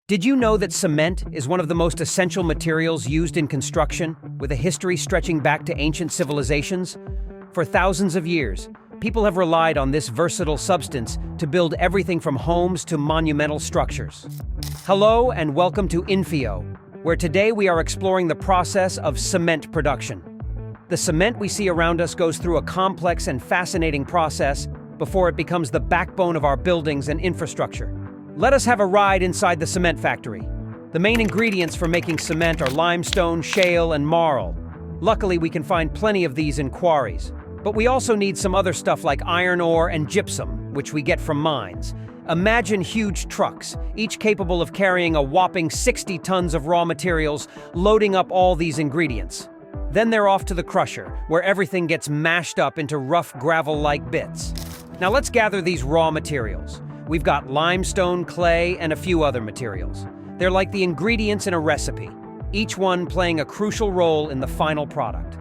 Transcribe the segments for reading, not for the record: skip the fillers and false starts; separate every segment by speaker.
Speaker 1: Did you know that cement is one of the most essential materials used in construction, with a history stretching back to ancient civilizations? For thousands of years, people have relied on this versatile substance to build everything from homes to monumental structures. Hello and welcome to Infio, where today we are exploring the process of cement production. The cement we see around us goes through a complex and fascinating process before it becomes the backbone of our buildings and infrastructure. Let us have a ride inside the cement factory. The main ingredients for making cement are limestone, shale, and marl. Luckily, we can find plenty of these in quarries. But we also need some other stuff like iron ore and gypsum, which we get from mines. Imagine huge trucks, each capable of carrying a whopping 60 tons of raw materials, loading up all these ingredients. Then they're off to the crusher, where everything gets mashed up into rough gravel-like bits. Now let's gather these raw materials. We've got limestone, clay, and a few other materials. They're like the ingredients in a recipe, each one playing a crucial role in the final product.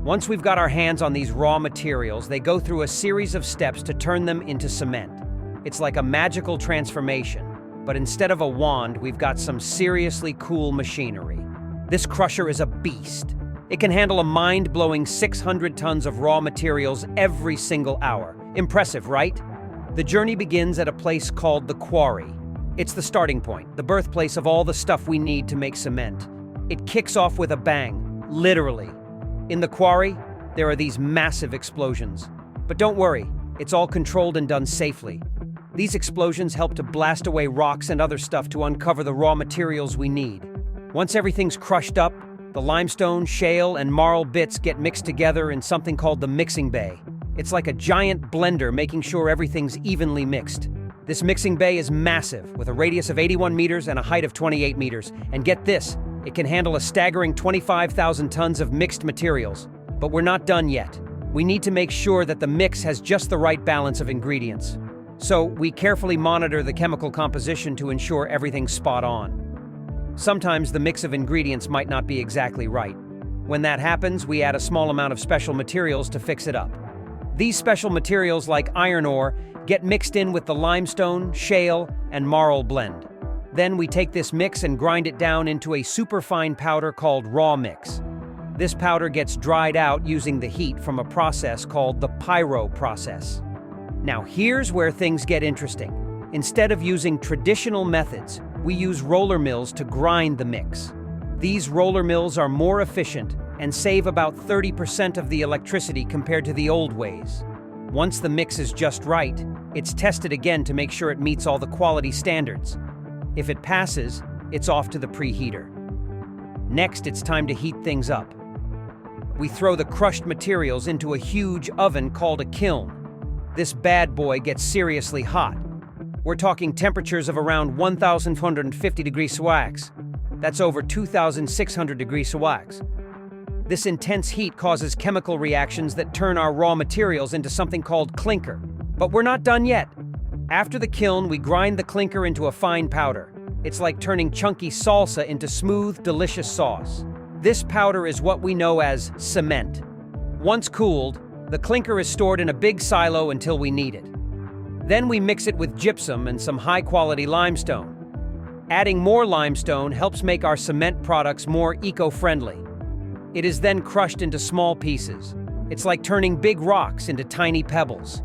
Speaker 1: Once we've got our hands on these raw materials, they go through a series of steps to turn them into cement. It's like a magical transformation, but instead of a wand, we've got some seriously cool machinery. This crusher is a beast. It can handle a mind-blowing 600 tons of raw materials every single hour. Impressive, right? The journey begins at a place called the quarry. It's the starting point, the birthplace of all the stuff we need to make cement. It kicks off with a bang, literally. In the quarry, there are these massive explosions. But don't worry, it's all controlled and done safely. These explosions help to blast away rocks and other stuff to uncover the raw materials we need. Once everything's crushed up, the limestone, shale, and marl bits get mixed together in something called the mixing bay. It's like a giant blender making sure everything's evenly mixed. This mixing bay is massive, with a radius of 81 meters and a height of 28 meters. And get this, it can handle a staggering 25,000 tons of mixed materials. But we're not done yet. We need to make sure that the mix has just the right balance of ingredients. So we carefully monitor the chemical composition to ensure everything's spot on. Sometimes the mix of ingredients might not be exactly right. When that happens, we add a small amount of special materials to fix it up. These special materials, like iron ore, get mixed in with the limestone, shale, and marl blend. Then we take this mix and grind it down into a superfine powder called raw mix. This powder gets dried out using the heat from a process called the pyro process. Now here's where things get interesting. Instead of using traditional methods, we use roller mills to grind the mix. These roller mills are more efficient and save about 30% of the electricity compared to the old ways. Once the mix is just right, it's tested again to make sure it meets all the quality standards. If it passes, it's off to the preheater. Next, it's time to heat things up. We throw the crushed materials into a huge oven called a kiln. This bad boy gets seriously hot. We're talking temperatures of around 1,450 degrees Celsius. That's over 2,600 degrees Celsius. This intense heat causes chemical reactions that turn our raw materials into something called clinker. But we're not done yet. After the kiln, we grind the clinker into a fine powder. It's like turning chunky salsa into smooth, delicious sauce. This powder is what we know as cement. Once cooled, the clinker is stored in a big silo until we need it. Then we mix it with gypsum and some high-quality limestone. Adding more limestone helps make our cement products more eco-friendly. It is then crushed into small pieces. It's like turning big rocks into tiny pebbles.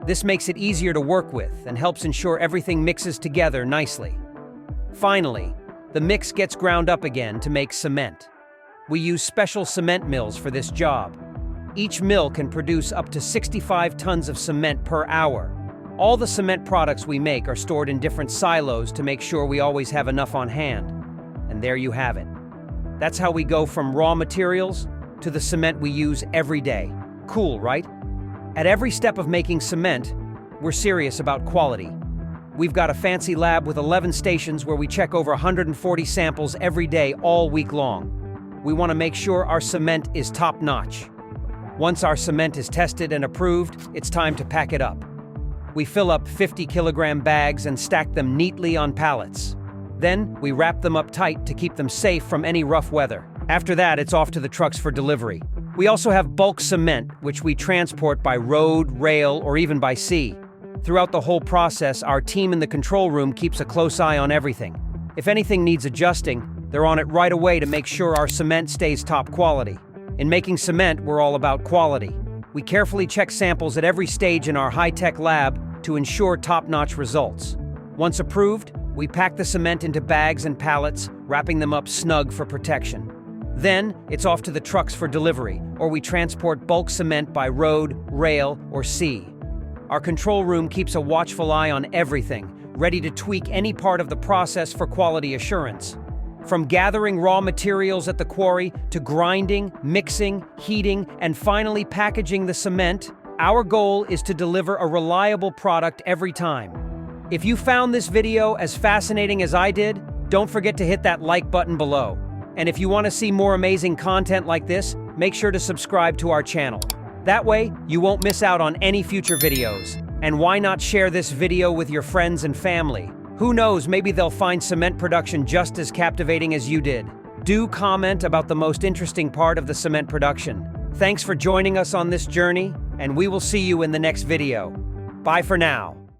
Speaker 1: This makes it easier to work with and helps ensure everything mixes together nicely. Finally, the mix gets ground up again to make cement. We use special cement mills for this job. Each mill can produce up to 65 tons of cement per hour. All the cement products we make are stored in different silos to make sure we always have enough on hand. And there you have it. That's how we go from raw materials to the cement we use every day. Cool, right? At every step of making cement, we're serious about quality. We've got a fancy lab with 11 stations where we check over 140 samples every day all week long. We want to make sure our cement is top-notch. Once our cement is tested and approved, it's time to pack it up. We fill up 50-kilogram bags and stack them neatly on pallets. Then, we wrap them up tight to keep them safe from any rough weather. After that, it's off to the trucks for delivery. We also have bulk cement, which we transport by road, rail, or even by sea. Throughout the whole process, our team in the control room keeps a close eye on everything. If anything needs adjusting, they're on it right away to make sure our cement stays top quality. In making cement, we're all about quality. We carefully check samples at every stage in our high-tech lab to ensure top-notch results. Once approved, we pack the cement into bags and pallets, wrapping them up snug for protection. Then, it's off to the trucks for delivery, or we transport bulk cement by road, rail, or sea. Our control room keeps a watchful eye on everything, ready to tweak any part of the process for quality assurance. From gathering raw materials at the quarry to grinding, mixing, heating, and finally packaging the cement, our goal is to deliver a reliable product every time. If you found this video as fascinating as I did, don't forget to hit that like button below. And if you want to see more amazing content like this, make sure to subscribe to our channel. That way, you won't miss out on any future videos. And why not share this video with your friends and family? Who knows, maybe they'll find cement production just as captivating as you did. Do comment about the most interesting part of the cement production. Thanks for joining us on this journey, and we will see you in the next video. Bye for now.